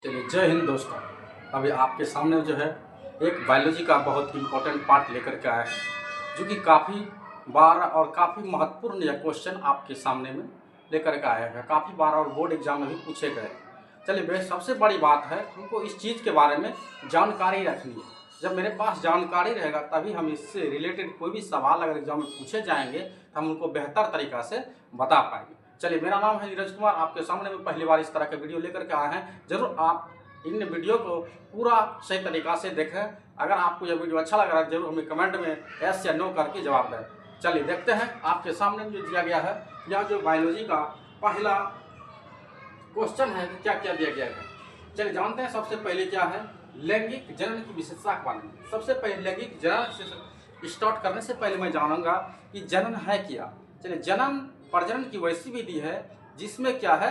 चलिए, जय हिंद दोस्तों। अभी आपके सामने जो है एक बायोलॉजी का बहुत इम्पोर्टेंट पार्ट लेकर के आया है, जो कि काफ़ी बार और काफ़ी महत्वपूर्ण यह क्वेश्चन आपके सामने में लेकर के आया है। काफ़ी बार और बोर्ड एग्जाम में भी पूछे गए। चलिए, वह सबसे बड़ी बात है हमको इस चीज़ के बारे में जानकारी रखनी है। जब मेरे पास जानकारी रहेगा तभी हम इससे रिलेटेड कोई भी सवाल अगर एग्जाम में पूछे जाएंगे तो हम उनको बेहतर तरीक़ा से बता पाएंगे। चलिए, मेरा नाम है नीरज कुमार। आपके सामने में पहली बार इस तरह के वीडियो लेकर के आए हैं। ज़रूर आप इन वीडियो को पूरा सही तरीक़ा से देखें। अगर आपको यह वीडियो अच्छा लग रहा है जरूर हमें कमेंट में यस या नो करके जवाब दें। चलिए देखते हैं आपके सामने जो दिया गया है, यह जो बायोलॉजी का पहला क्वेश्चन है कि क्या क्या दिया गया है। चलिए जानते हैं सबसे पहले क्या है लैंगिक जनन की विशेषता के बारे में। सबसे पहले लैंगिक जनन से स्टार्ट करने से पहले मैं जानूंगा कि जनन है क्या। चलिए, जनन प्रजनन की वैसी विधि है जिसमें क्या है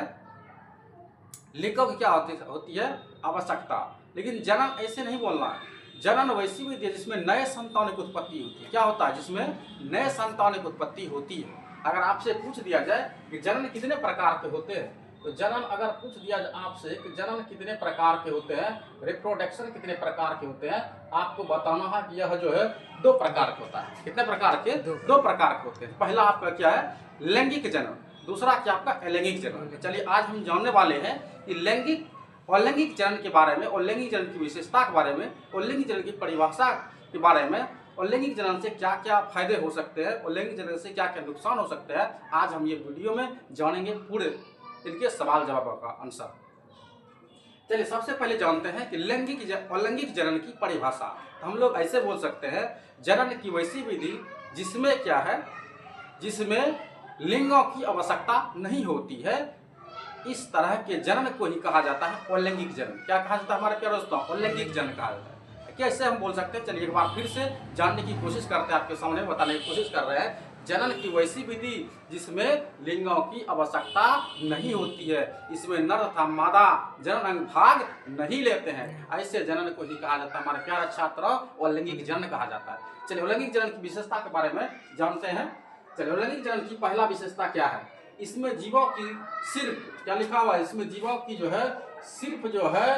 लिंगों की क्या होती है आवश्यकता। लेकिन जनन ऐसे नहीं बोलना है। जनन वैसी विधि है जिसमें नए संतानों की उत्पत्ति होती है। क्या होता है जिसमें नए संतानों की उत्पत्ति होती है। अगर आपसे पूछ दिया जाए कि जनन कितने प्रकार के होते हैं, तो जनन अगर पूछ दिया जाए आपसे कि जनन कितने प्रकार के होते हैं, रिप्रोडक्शन कितने प्रकार के होते हैं, आपको बताना है कि यह जो है 2 प्रकार के होता है। कितने प्रकार के? 2 प्रकार के होते हैं। पहला आपका क्या है लैंगिक जनन, दूसरा क्या आपका अलैंगिक जनन। चलिए आज हम जानने वाले हैं कि लैंगिक और लैंगिक जनन के बारे में और लैंगिक जनन की विशेषता के बारे में और लैंगिक जनन की परिभाषा के बारे में और लैंगिक जनन से क्या क्या फायदे हो सकते हैं और लैंगिक जनन से क्या क्या नुकसान हो सकते हैं। आज हम ये वीडियो में जानेंगे पूरे इनके सवाल जवाब का आंसर। चलिए सबसे पहले जानते हैं कि लैंगिक और लैंगिक जनन की परिभाषा। तो हम लोग ऐसे बोल सकते हैं जनन की वैसी विधि जिसमें क्या है जिसमें लिंगों की आवश्यकता नहीं होती है। इस तरह के जनन को ही कहा जाता है अलैंगिक जनन। क्या कहा जाता है हमारे प्यारे दोस्तों? अलैंगिक जनन कहा जाता है। कैसे हम बोल सकते हैं? चलिए एक बार फिर से जानने की कोशिश करते हैं, आपके सामने बताने की कोशिश कर रहे हैं। जनन की वैसी विधि जिसमें लिंगों की आवश्यकता नहीं होती है, इसमें नर तथा मादा जनन अंग भाग नहीं लेते हैं। ऐसे जनन को ही कहा जाता है हमारे प्यारे छात्रों अलैंगिक जनन कहा जाता है। चलिए अलैंगिक जनन की विशेषता के बारे में जानते हैं। चलिए अलैंगिक जनन की पहला विशेषता क्या है? इसमें जीवों की सिर्फ क्या लिखा हुआ है, इसमें जीवों की जो है सिर्फ जो है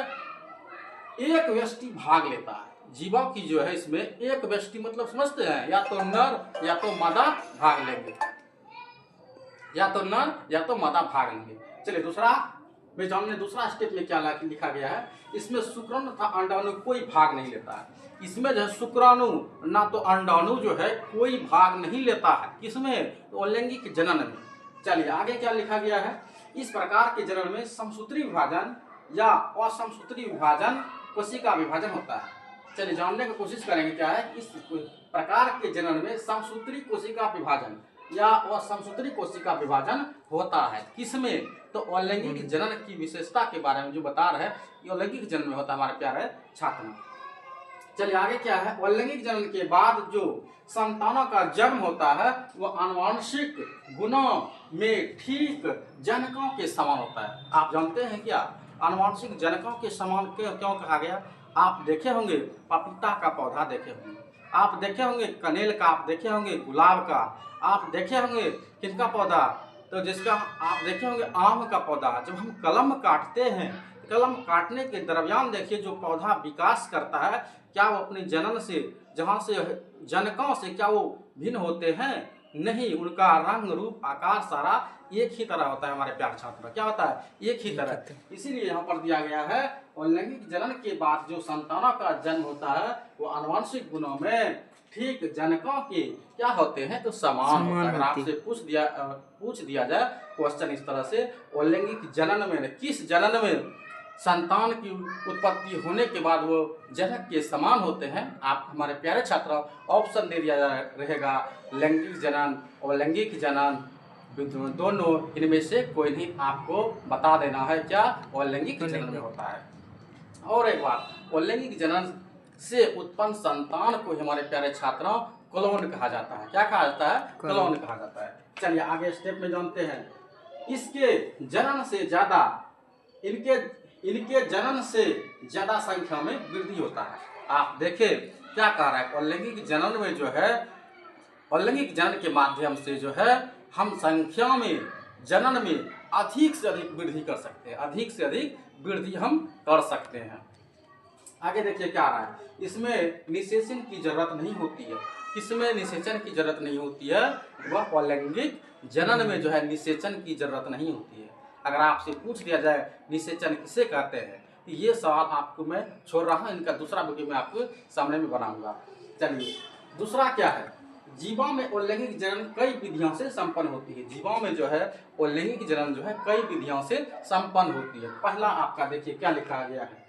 एक व्यष्टि भाग लेता है। जीवों की जो है इसमें एक व्यष्टि मतलब समझते हैं, या तो नर या तो मादा भाग लेंगे, या तो नर या तो मादा भाग लेंगे। चलिए दूसरा में जानने दूसरा स्टेप में क्या लिखा गया है, इसमें शुक्राणु तथा अंडाणु कोई भाग नहीं लेता है। इसमें जो है शुक्राणु ना तो अंडाणु जो है कोई भाग नहीं लेता है। किसमें? तो अलैंगिक जनन में। चलिए आगे क्या लिखा गया है, इस प्रकार के जनन में समसूत्री विभाजन या असमसूत्री विभाजन कोशिका विभाजन होता है। चलिए जानने की कोशिश करेंगे क्या है इस प्रकार के जनन में समसूत्री कोशिका विभाजन या असमसूत्री कोशिका विभाजन होता है। किसमें? तो अलैंगिक जनन की विशेषता के बारे में जो बता रहे हैं ये अलैंगिक जनन में होता है हमारे प्यारे छात्र। चलिए आगे क्या है, अलैंगिक जनन के बाद जो संतानों का जन्म होता है वह आनुवंशिक गुणों में ठीक जनकों के समान होता है। आप जानते हैं क्या आनुवंशिक जनकों के समान क्यों कहा गया? आप देखे होंगे पपीता का पौधा देखे होंगे, आप देखे होंगे कनेल का, आप देखे होंगे गुलाब का, आप देखे होंगे किनका पौधा, तो जिसका आप देखे होंगे आम का पौधा। जब हम कलम काटते हैं, कलम काटने के दरमियान देखिए जो पौधा विकास करता है क्या वो अपने जनन से जहाँ से जनकों से क्या वो भिन्न होते हैं? नहीं, उनका रंग रूप आकार सारा एक ही तरह होता है हमारे प्यारे छात्र। क्या होता है? एक ही तरह। इसीलिए यहाँ पर दिया गया है अलैंगिक जनन के बाद जो संतानों का जन्म होता है वो आनुवंशिक गुणों में ठीक जनकों के क्या होते हैं? तो समान होता है। अगर आपसे पूछ दिया जाए क्वेश्चन इस तरह से अलैंगिक जनन में किस जनन में संतान की उत्पत्ति होने के बाद वो जनक के समान होते हैं, आप हमारे प्यारे छात्रों ऑप्शन दे दिया रहेगा लैंगिक जनन और लैंगिक जनन दोनों इनमें से कोई नहीं आपको बता देना है क्या अलैंगिक जनन में होता है। और एक बात अलैंगिक जनन से उत्पन्न संतान को हमारे प्यारे छात्रों क्लोन कहा जाता है। क्या कहा जाता है? क्लोन कहा जाता है। चलिए आगे स्टेप में जानते हैं, इसके जनन से ज्यादा इनके जनन से ज्यादा संख्या में वृद्धि होता है। आप देखें क्या कह रहा है अलैंगिक जनन में जो है अलैंगिक जनन के माध्यम से जो है हम संख्या में जनन में अधिक से अधिक वृद्धि कर सकते हैं, अधिक से अधिक वृद्धि हम कर सकते हैं। आगे देखिए क्या आ रहा है, इसमें निषेचन की जरूरत नहीं होती है। किसमें निषेचन की जरूरत नहीं होती है? वह अलैंगिक जनन में जो है निषेचन की जरूरत नहीं होती है। अगर आपसे पूछ लिया जाए निषेचन किसे कहते हैं, तो ये सवाल आपको मैं छोड़ रहा हूँ, इनका दूसरा वीडियो मैं आपको सामने में बनाऊंगा। चलिए दूसरा क्या है, जीवा में अलैंगिक जनन कई विधियों से संपन्न होती है। जीवा में जो है अलैंगिक जनन जो है कई विधियों से संपन्न होती है। पहला आपका देखिए क्या लिखा गया है,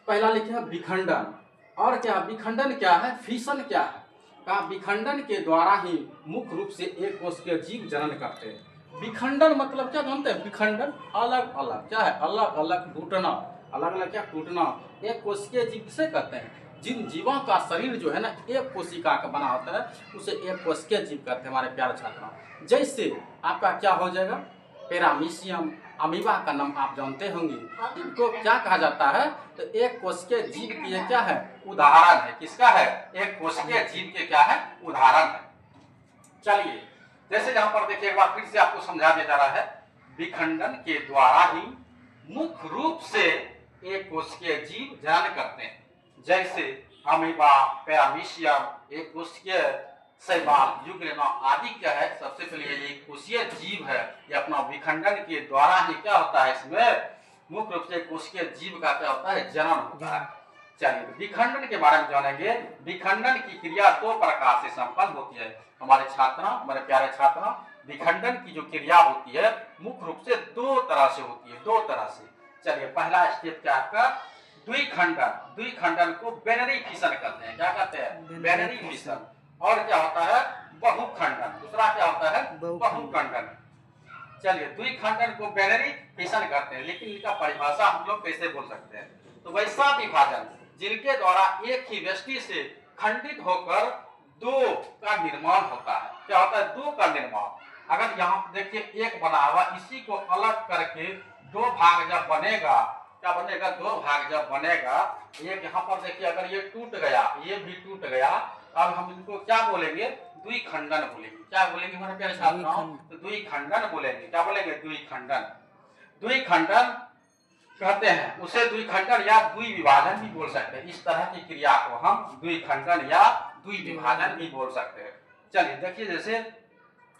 पहला लिखा है विखंडन। और क्या विखंडन क्या है, फिशन क्या है? कहा विखंडन के द्वारा ही मुख्य रूप से एक कोश के जीव जनन करते हैं। विखंडन मतलब क्या जानते हैं? विखंडन अलग अलग क्या है, अलग अलग टूटना, अलग अलग क्या टूटना। एक कोशिकीय जीव किसे कहते हैं? जिन जीवों का शरीर जो है ना एक कोशिका का बना होता है उसे एक कोशिकीय जीव कहते हैं हमारे प्यारे छात्रों। जैसे आपका क्या हो जाएगा, पैरामीशियम, अमीबा का नाम आप जानते होंगे। इनको क्या कहा जाता है? तो एक कोशिकीय जीव की ये क्या है, उदाहरण है। किसका है? एक कोशिकीय जीव के क्या है, उदाहरण है। चलिए जैसे यहाँ पर देखिए एक बार फिर से आपको समझा दिया जा रहा है, विखंडन के द्वारा ही मुख्य रूप से एक कोशिकीय जीव जनन करते हैं। जैसे अमीबा, पैरामीशियम, एक कोशिकीय शैवाल, यूग्रेना आदि क्या है, सबसे पहले ये एक कोशिकीय जीव है। ये अपना विखंडन के द्वारा ही क्या होता है, इसमें मुख्य रूप से कोशिकीय जीव का क्या होता है, जनन होता है। चलिए विखंडन के बारे में जानेंगे। विखंडन की क्रिया दो प्रकार से संपन्न होती है हमारे छात्र, हमारे प्यारे छात्र। विखंडन की जो क्रिया होती है मुख्य रूप से दो तरह से होती है, दो तरह से। चलिए पहला स्टेप क्या आपका, द्विखंडन। द्विखंडन को बैनरी फिशन कहते हैं। क्या कहते हैं? Binary fission. और क्या होता है, बहुखंडन। दूसरा क्या होता है, बहुखंडन। चलिए द्विखंडन को बैनरी फिशन करते हैं, लेकिन इनका परिभाषा हम लोग कैसे बोल सकते हैं? तो वैसा विभाजन जिनके द्वारा एक ही व्यष्टि से खंडित होकर दो का निर्माण होता है। क्या होता है? दो का निर्माण। अगर यहाँ देखिए एक बना हुआ, इसी को अलग करके दो भाग जब बनेगा, क्या बनेगा, दो भाग जब बनेगा, एक यहाँ पर देखिए अगर ये टूट गया, ये भी टूट गया, अब हम इनको क्या बोलेंगे, द्विखंडन बोलेंगे। क्या बोलेंगे हमारे प्यारे छात्रों? तो द्विखंडन बोलेंगे। क्या बोलेंगे? द्विखंडन। द्विखंडन कहते हैं उसे द्विखंडन या द्विविभाजन भी बोल सकते हैं। इस तरह की क्रिया को हम द्विखंडन या द्विविभाजन भी बोल सकते हैं। चलिए देखिए जैसे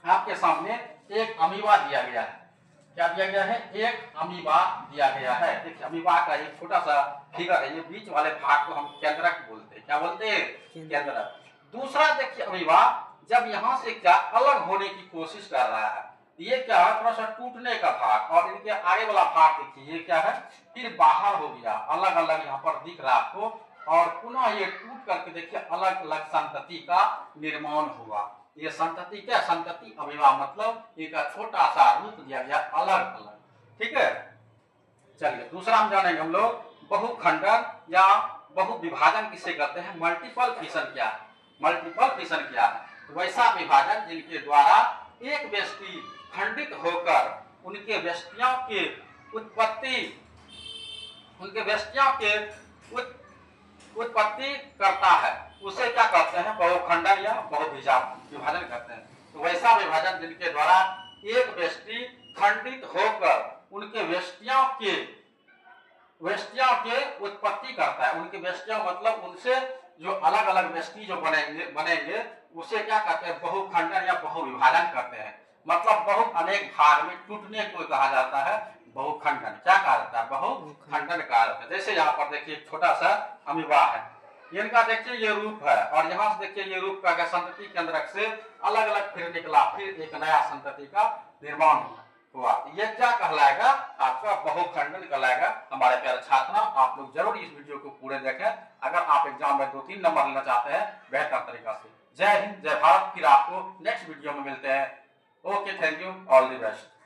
आपके सामने एक अमीबा दिया गया है। क्या दिया गया है? एक अमीबा दिया गया है। देखिए अमीबा का एक छोटा सा फिगर है, ये बीच वाले भाग को हम केंद्रक बोलते हैं। क्या बोलते हैं? केंद्रक। दूसरा देखिए अमीबा जब यहाँ से क्या अलग होने की कोशिश कर रहा है, ये क्या है, थोड़ा सा टूटने का भाग, और इनके आगे वाला भाग देखिए ये क्या है, फिर बाहर हो गया, अलग अलग यहाँ पर दिख रहा है आपको। और पुनः ये टूट करके देखिए अलग अलग संतति का निर्माण हुआ। ये संतति क्या, संतति अमीबा मतलब इनका छोटा सा रूप दिया गया अलग अलग। ठीक है। चलिए दूसरा हम जानेंगे हम लोग बहुखंडन या बहुविभाजन किसे कहते हैं। मल्टीपल फिशन क्या है? मल्टीपल फिशन क्या है? वैसा विभाजन जिनके द्वारा एक व्यष्टि खंडित होकर उनके व्यष्टियों के उत्पत्ति, उनके व्यष्टियों के उत्पत्ति करता है, उसे क्या कहते हैं, बहुखंडन या बहुविभाजन कहते हैं। तो वैसा विभाजन जिनके द्वारा एक व्यष्टि खंडित होकर उनके व्यष्टियों के उत्पत्ति करता है। उनके व्यष्टियों मतलब उनसे जो अलग अलग व्यष्टि जो बनेंगे उसे क्या कहते हैं, बहुखंडन या बहुविभाजन करते हैं। मतलब बहुत अनेक भाग में टूटने को कहा जाता है बहुखंडन। क्या कहा जाता है? बहुखंडन कहा जाता है। जैसे यहाँ पर देखिए छोटा सा अमीबा है, इनका देखिए ये रूप है, और यहाँ से देखिए ये रूप का संतति केंद्रक से अलग अलग फिर निकला, फिर एक नया संतति का निर्माण हुआ। ये क्या कहलाएगा? आपका बहुखंडन कहलाएगा। हमारे प्यारे छात्र आप लोग जरूर इस वीडियो को पूरे देखें अगर आप एग्जाम में 2-3 नंबर लेना चाहते हैं बेहतर तरीका से। जय हिंद, जय भारत। फिर आपको नेक्स्ट वीडियो में मिलते हैं। Okay, thank you, all the best.